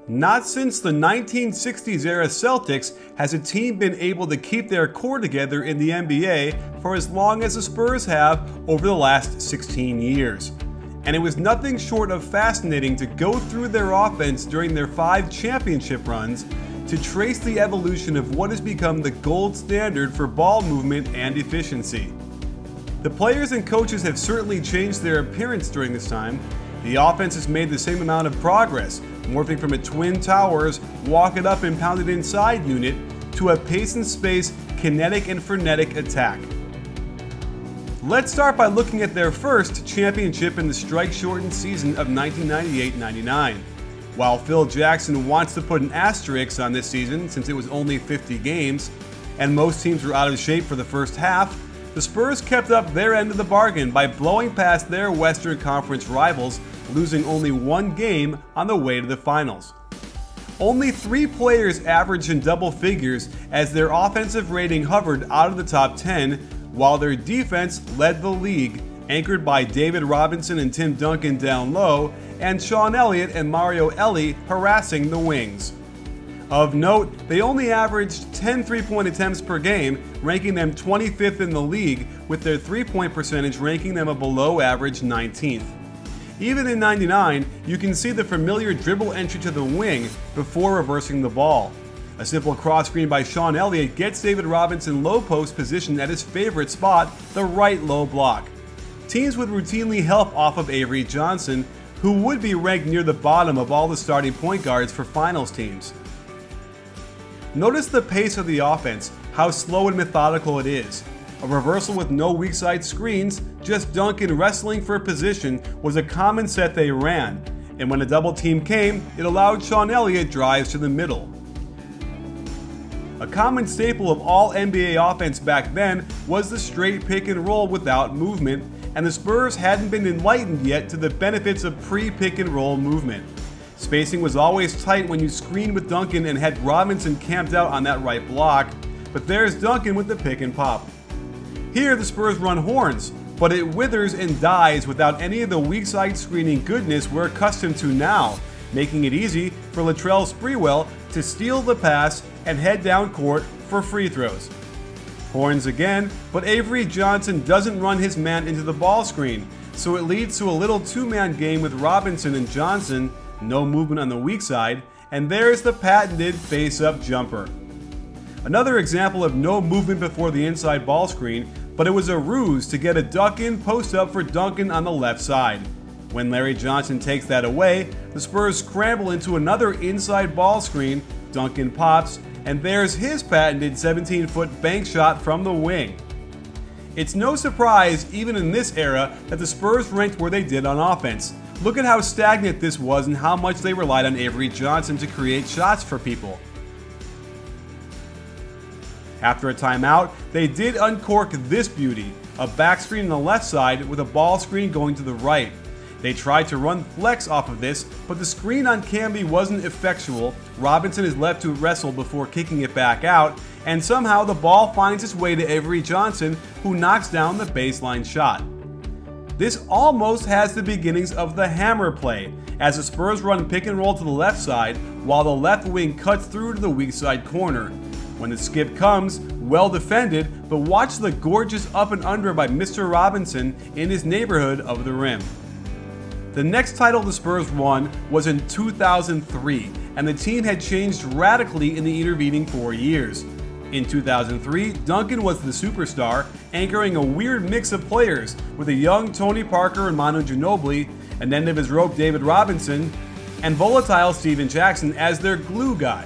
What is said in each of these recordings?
Not since the 1960s era Celtics has a team been able to keep their core together in the NBA for as long as the Spurs have over the last 16 years. And it was nothing short of fascinating to go through their offense during their 5 championship runs to trace the evolution of what has become the gold standard for ball movement and efficiency. The players and coaches have certainly changed their appearance during this time. The offense has made the same amount of progress, morphing from a twin towers, walk it up and pound it inside unit to a pace and space, kinetic and frenetic attack. Let's start by looking at their first championship in the strike-shortened season of 1998-99. While Phil Jackson wants to put an asterisk on this season since it was only 50 games, and most teams were out of shape for the first half, the Spurs kept up their end of the bargain by blowing past their Western Conference rivals, losing only 1 game on the way to the finals. Only 3 players averaged in double figures as their offensive rating hovered out of the top 10, while their defense led the league, anchored by David Robinson and Tim Duncan down low, and Sean Elliott and Mario Elie harassing the wings. Of note, they only averaged 10 3-point attempts per game, ranking them 25th in the league, with their 3-point percentage ranking them a below average 19th. Even in '99, you can see the familiar dribble entry to the wing before reversing the ball. A simple cross screen by Sean Elliott gets David Robinson low post positioned at his favorite spot, the right low block. Teams would routinely help off of Avery Johnson, who would be ranked near the bottom of all the starting point guards for finals teams. Notice the pace of the offense, how slow and methodical it is. A reversal with no weak side screens, just Duncan wrestling for position was a common set they ran, and when a double team came, it allowed Sean Elliott drives to the middle. A common staple of all NBA offense back then was the straight pick and roll without movement, and the Spurs hadn't been enlightened yet to the benefits of pre-pick and roll movement. Spacing was always tight when you screened with Duncan and had Robinson camped out on that right block, but there's Duncan with the pick and pop. Here the Spurs run horns, but it withers and dies without any of the weak side screening goodness we're accustomed to now, making it easy for Latrell Sprewell to steal the pass and head down court for free throws. Horns again, but Avery Johnson doesn't run his man into the ball screen, so it leads to a little 2-man game with Robinson and Johnson, no movement on the weak side, and there's the patented face-up jumper. Another example of no movement before the inside ball screen, but it was a ruse to get a duck-in post-up for Duncan on the left side. When Larry Johnson takes that away, the Spurs scramble into another inside ball screen, Duncan pops, and there's his patented 17-foot bank shot from the wing. It's no surprise, even in this era, that the Spurs ranked where they did on offense. Look at how stagnant this was and how much they relied on Avery Johnson to create shots for people. After a timeout, they did uncork this beauty, a back screen on the left side with a ball screen going to the right. They tried to run flex off of this, but the screen on Camby wasn't effectual. Robinson is left to wrestle before kicking it back out, and somehow the ball finds its way to Avery Johnson, who knocks down the baseline shot. This almost has the beginnings of the hammer play, as the Spurs run pick and roll to the left side, while the left wing cuts through to the weak side corner. When the skip comes, well defended, but watch the gorgeous up and under by Mr. Robinson in his neighborhood of the rim. The next title the Spurs won was in 2003, and the team had changed radically in the intervening 4 years. In 2003, Duncan was the superstar, anchoring a weird mix of players with a young Tony Parker and Manu Ginobili, an end of his rope David Robinson, and volatile Steven Jackson as their glue guy.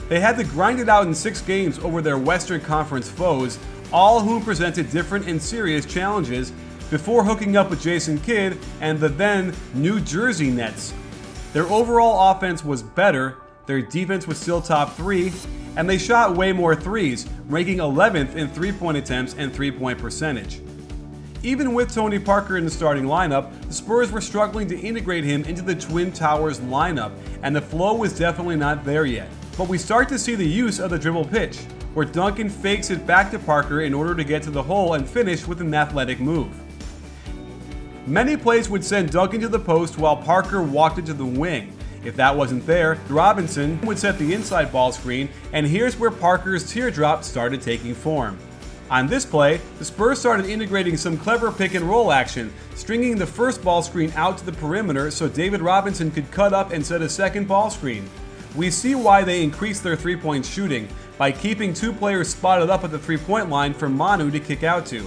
They had to grind it out in 6 games over their Western Conference foes, all whom presented different and serious challenges, before hooking up with Jason Kidd and the then New Jersey Nets. Their overall offense was better, their defense was still top 3, and they shot way more threes, ranking 11th in 3-point attempts and 3-point percentage. Even with Tony Parker in the starting lineup, the Spurs were struggling to integrate him into the Twin Towers lineup, and the flow was definitely not there yet. But we start to see the use of the dribble pitch, where Duncan fakes it back to Parker in order to get to the hole and finish with an athletic move. Many plays would send Duncan to the post while Parker walked it to the wing. If that wasn't there, Robinson would set the inside ball screen, and here's where Parker's teardrop started taking form. On this play, the Spurs started integrating some clever pick and roll action, stringing the first ball screen out to the perimeter so David Robinson could cut up and set a second ball screen. We see why they increased their three-point shooting, by keeping two players spotted up at the three-point line for Manu to kick out to.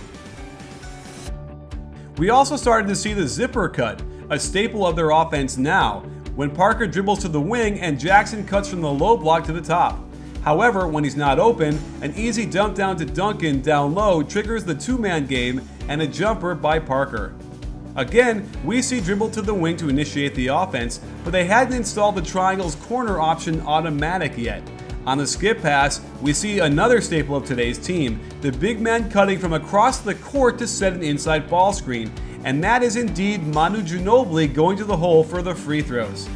We also started to see the zipper cut, a staple of their offense now, when Parker dribbles to the wing and Jackson cuts from the low block to the top. However, when he's not open, an easy dump down to Duncan down low triggers the two-man game and a jumper by Parker. Again, we see dribble to the wing to initiate the offense, but they hadn't installed the triangle's corner option automatic yet. On the skip pass, we see another staple of today's team, the big man cutting from across the court to set an inside ball screen, and that is indeed Manu Ginobili going to the hole for the free throws.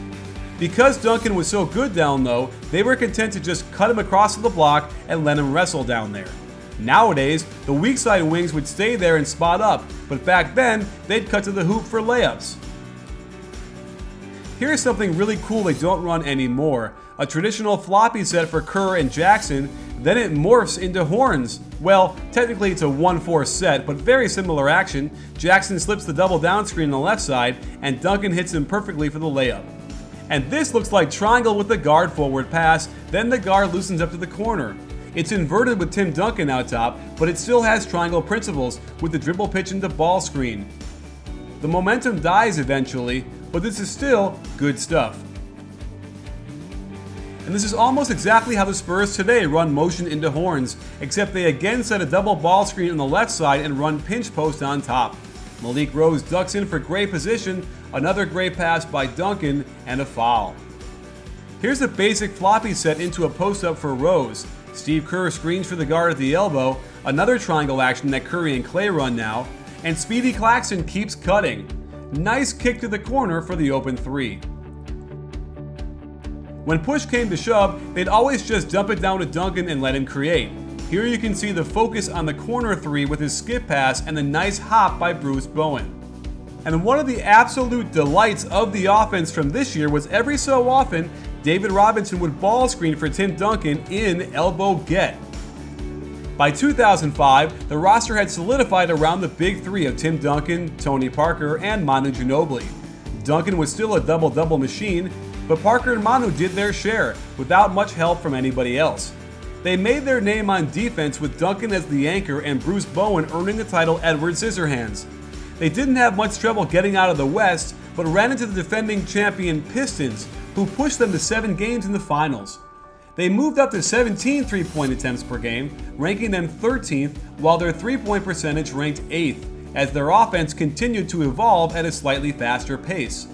Because Duncan was so good down low, they were content to just cut him across the block and let him wrestle down there. Nowadays, the weak side wings would stay there and spot up, but back then, they'd cut to the hoop for layups. Here's something really cool they don't run anymore, a traditional floppy set for Kerr and Jackson, then it morphs into horns. Well, technically it's a 1-4 set, but very similar action. Jackson slips the double down screen on the left side, and Duncan hits him perfectly for the layup. And this looks like triangle with the guard forward pass, then the guard loosens up to the corner. It's inverted with Tim Duncan out top, but it still has triangle principles with the dribble pitch into ball screen. The momentum dies eventually, but this is still good stuff. And this is almost exactly how the Spurs today run motion into horns, except they again set a double ball screen on the left side and run pinch post on top. Malik Rose ducks in for great position, another great pass by Duncan, and a foul. Here's a basic floppy set into a post-up for Rose. Steve Kerr screens for the guard at the elbow, another triangle action that Curry and Clay run now, and Speedy Claxton keeps cutting. Nice kick to the corner for the open three. When push came to shove, they'd always just dump it down to Duncan and let him create. Here you can see the focus on the corner three with his skip pass and the nice hop by Bruce Bowen. And one of the absolute delights of the offense from this year was every so often, David Robinson would ball screen for Tim Duncan in elbow get. By 2005, the roster had solidified around the big three of Tim Duncan, Tony Parker, and Manu Ginobili. Duncan was still a double-double machine, but Parker and Manu did their share, without much help from anybody else. They made their name on defense with Duncan as the anchor and Bruce Bowen earning the title Edward Scissorhands. They didn't have much trouble getting out of the West, but ran into the defending champion Pistons, who pushed them to 7 games in the finals. They moved up to 17 three-point attempts per game, ranking them 13th, while their three-point percentage ranked 8th, as their offense continued to evolve at a slightly faster pace.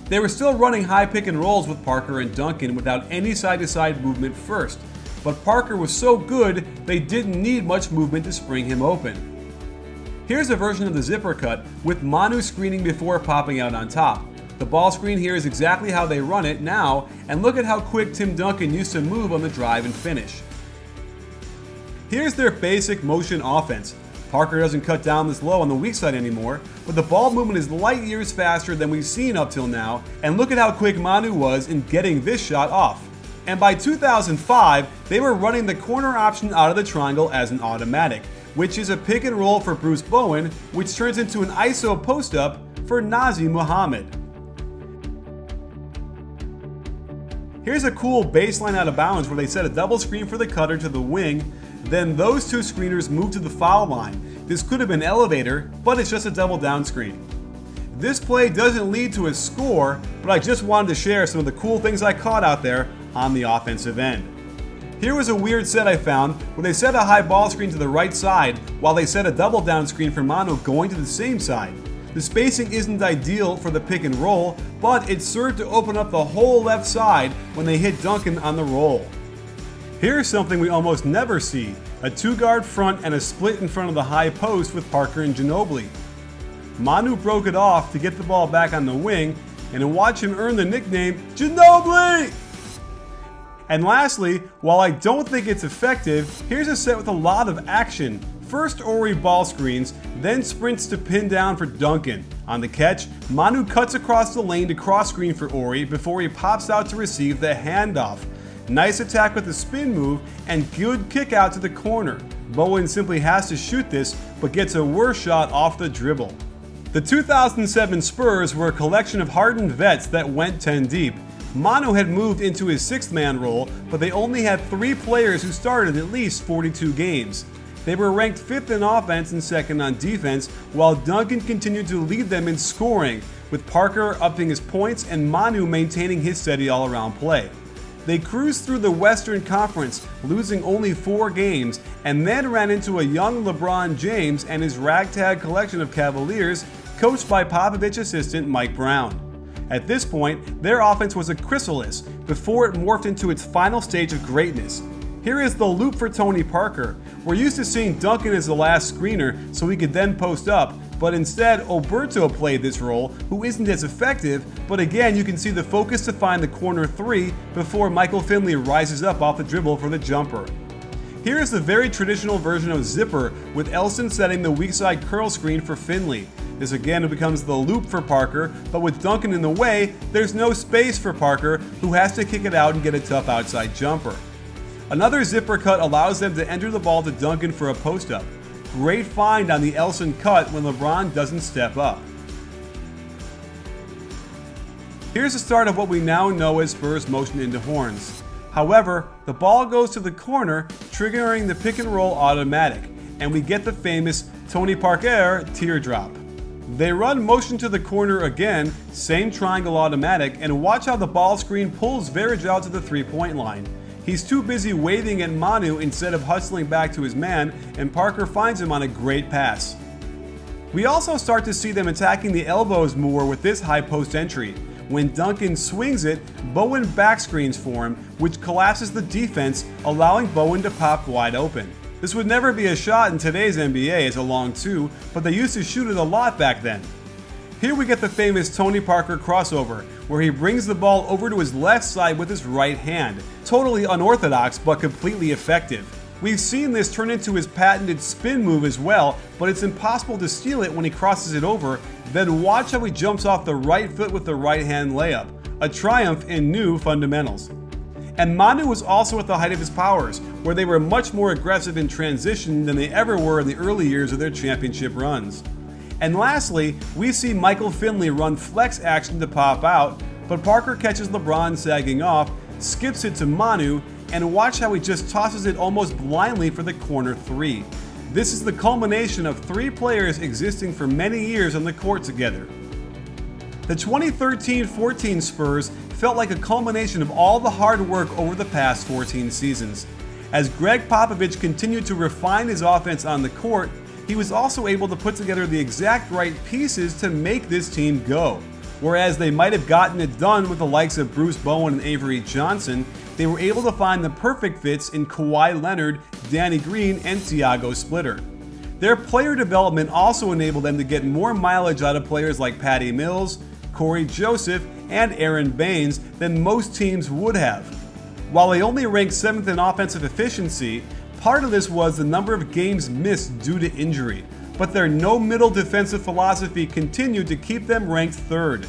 They were still running high pick and rolls with Parker and Duncan without any side-to-side movement first, but Parker was so good they didn't need much movement to spring him open. Here's a version of the zipper cut with Manu screening before popping out on top. The ball screen here is exactly how they run it now, and look at how quick Tim Duncan used to move on the drive and finish. Here's their basic motion offense. Parker doesn't cut down this low on the weak side anymore, but the ball movement is light years faster than we've seen up till now, and look at how quick Manu was in getting this shot off. And by 2005, they were running the corner option out of the triangle as an automatic, which is a pick and roll for Bruce Bowen, which turns into an ISO post-up for Nazr Mohammed. Here's a cool baseline out of bounds where they set a double screen for the cutter to the wing, then those two screeners move to the foul line. This could have been elevator, but it's just a double down screen. This play doesn't lead to a score, but I just wanted to share some of the cool things I caught out there on the offensive end. Here was a weird set I found where they set a high ball screen to the right side while they set a double down screen for Manu going to the same side. The spacing isn't ideal for the pick and roll, but it served to open up the whole left side when they hit Duncan on the roll. Here's something we almost never see, a two-guard front and a split in front of the high post with Parker and Ginobili. Manu broke it off to get the ball back on the wing, and to watch him earn the nickname Ginobili! And lastly, while I don't think it's effective, here's a set with a lot of action. First Ori ball screens, then sprints to pin down for Duncan. On the catch, Manu cuts across the lane to cross screen for Ori before he pops out to receive the handoff. Nice attack with the spin move and good kick out to the corner. Bowen simply has to shoot this, but gets a worse shot off the dribble. The 2007 Spurs were a collection of hardened vets that went 10 deep. Manu had moved into his sixth-man role, but they only had 3 players who started at least 42 games. They were ranked 5th in offense and 2nd on defense, while Duncan continued to lead them in scoring, with Parker upping his points and Manu maintaining his steady all-around play. They cruised through the Western Conference, losing only 4 games, and then ran into a young LeBron James and his ragtag collection of Cavaliers, coached by Popovich assistant Mike Brown. At this point, their offense was a chrysalis before it morphed into its final stage of greatness. Here is the loop for Tony Parker. We're used to seeing Duncan as the last screener so he could then post up, but instead Oberto played this role, who isn't as effective, but again you can see the focus to find the corner 3 before Michael Finley rises up off the dribble for the jumper. Here is the very traditional version of Zipper, with Elson setting the weak side curl screen for Finley. This again becomes the loop for Parker, but with Duncan in the way, there's no space for Parker, who has to kick it out and get a tough outside jumper. Another zipper cut allows them to enter the ball to Duncan for a post-up. Great find on the Elson cut when LeBron doesn't step up. Here's the start of what we now know as Spurs motion into horns. However, the ball goes to the corner, triggering the pick and roll automatic, and we get the famous Tony Parker teardrop. They run motion to the corner again, same triangle automatic, and watch how the ball screen pulls Verge out to the three-point line. He's too busy waving at Manu instead of hustling back to his man, and Parker finds him on a great pass. We also start to see them attacking the elbows more with this high post entry. When Duncan swings it, Bowen backscreens for him, which collapses the defense, allowing Bowen to pop wide open. This would never be a shot in today's NBA as a long two, but they used to shoot it a lot back then. Here we get the famous Tony Parker crossover, where he brings the ball over to his left side with his right hand. Totally unorthodox, but completely effective. We've seen this turn into his patented spin move as well, but it's impossible to steal it when he crosses it over. Then watch how he jumps off the right foot with the right hand layup. A triumph in new fundamentals. And Manu was also at the height of his powers, where they were much more aggressive in transition than they ever were in the early years of their championship runs. And lastly, we see Michael Finley run flex action to pop out, but Parker catches LeBron sagging off, skips it to Manu, and watch how he just tosses it almost blindly for the corner 3. This is the culmination of 3 players existing for many years on the court together. The 2013-14 Spurs felt like a culmination of all the hard work over the past 14 seasons. As Greg Popovich continued to refine his offense on the court, he was also able to put together the exact right pieces to make this team go. Whereas they might have gotten it done with the likes of Bruce Bowen and Avery Johnson, they were able to find the perfect fits in Kawhi Leonard, Danny Green, and Thiago Splitter. Their player development also enabled them to get more mileage out of players like Patty Mills, Corey Joseph, and Aaron Baines than most teams would have. While they only ranked 7th in offensive efficiency, part of this was the number of games missed due to injury, but their no-middle defensive philosophy continued to keep them ranked 3rd.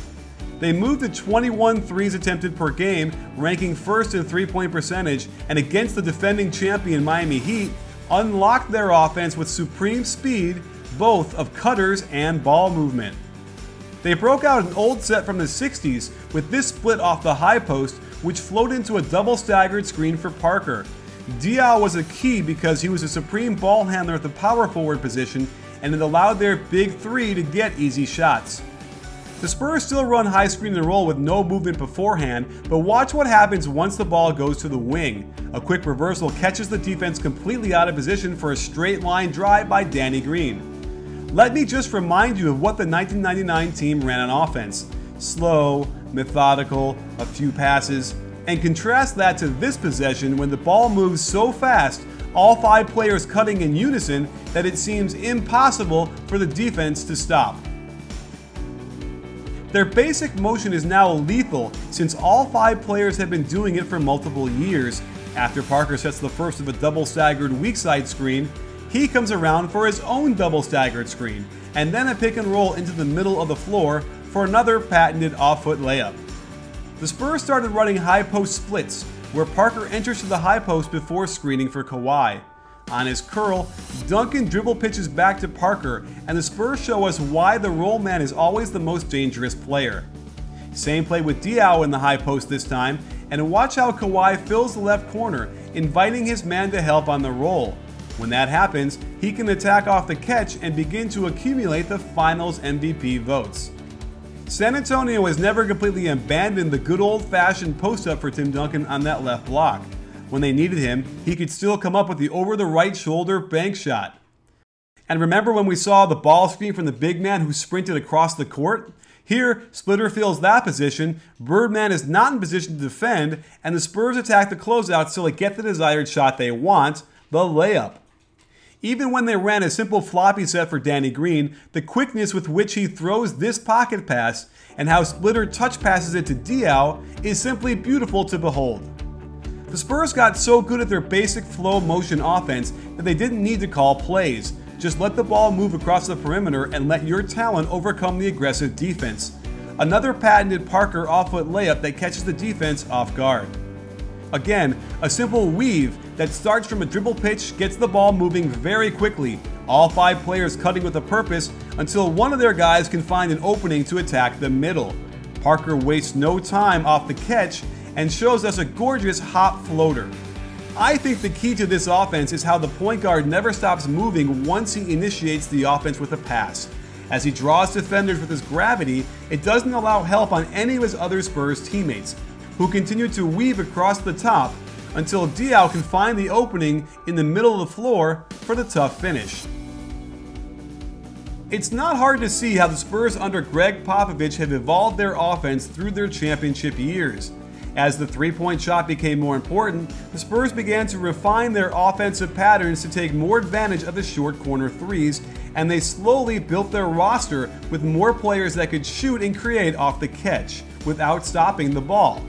They moved to 21 threes attempted per game, ranking 1st in three-point percentage, and against the defending champion Miami Heat, unlocked their offense with supreme speed, both of cutters and ball movement. They broke out an old set from the 60s with this split off the high post, which flowed into a double staggered screen for Parker. Diaw was a key because he was a supreme ball handler at the power forward position, and it allowed their big 3 to get easy shots. The Spurs still run high screen and roll with no movement beforehand, but watch what happens once the ball goes to the wing. A quick reversal catches the defense completely out of position for a straight line drive by Danny Green. Let me just remind you of what the 1999 team ran on offense. Slow, methodical, a few passes, and contrast that to this possession when the ball moves so fast, all 5 players cutting in unison, that it seems impossible for the defense to stop. Their basic motion is now lethal since all 5 players have been doing it for multiple years. After Parker sets the first of a double staggered weak side screen, he comes around for his own double staggered screen, and then a pick and roll into the middle of the floor for another patented off-foot layup. The Spurs started running high post splits, where Parker enters to the high post before screening for Kawhi. On his curl, Duncan dribble pitches back to Parker, and the Spurs show us why the roll man is always the most dangerous player. Same play with Diaw in the high post this time, and watch how Kawhi fills the left corner, inviting his man to help on the roll. When that happens, he can attack off the catch and begin to accumulate the Finals MVP votes. San Antonio has never completely abandoned the good old-fashioned post-up for Tim Duncan on that left block. When they needed him, he could still come up with the over-the-right-shoulder bank shot. And remember when we saw the ball screen from the big man who sprinted across the court? Here, Splitter fills that position, Birdman is not in position to defend, and the Spurs attack the closeouts till they get the desired shot they want, the layup. Even when they ran a simple floppy set for Danny Green, the quickness with which he throws this pocket pass and how Splitter touch passes it to Diaw is simply beautiful to behold. The Spurs got so good at their basic flow motion offense that they didn't need to call plays. Just let the ball move across the perimeter and let your talent overcome the aggressive defense. Another patented Parker off-foot layup that catches the defense off guard. Again, a simple weave that starts from a dribble pitch gets the ball moving very quickly, all 5 players cutting with a purpose until one of their guys can find an opening to attack the middle. Parker wastes no time off the catch and shows us a gorgeous hop floater. I think the key to this offense is how the point guard never stops moving once he initiates the offense with a pass. As he draws defenders with his gravity, it doesn't allow help on any of his other Spurs teammates, who continue to weave across the top until Diaw can find the opening in the middle of the floor for the tough finish. It's not hard to see how the Spurs under Greg Popovich have evolved their offense through their championship years. As the three-point shot became more important, the Spurs began to refine their offensive patterns to take more advantage of the short corner threes, and they slowly built their roster with more players that could shoot and create off the catch without stopping the ball.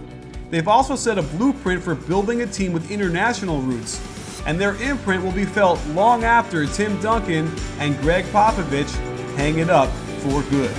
They've also set a blueprint for building a team with international roots, and their imprint will be felt long after Tim Duncan and Greg Popovich hang it up for good.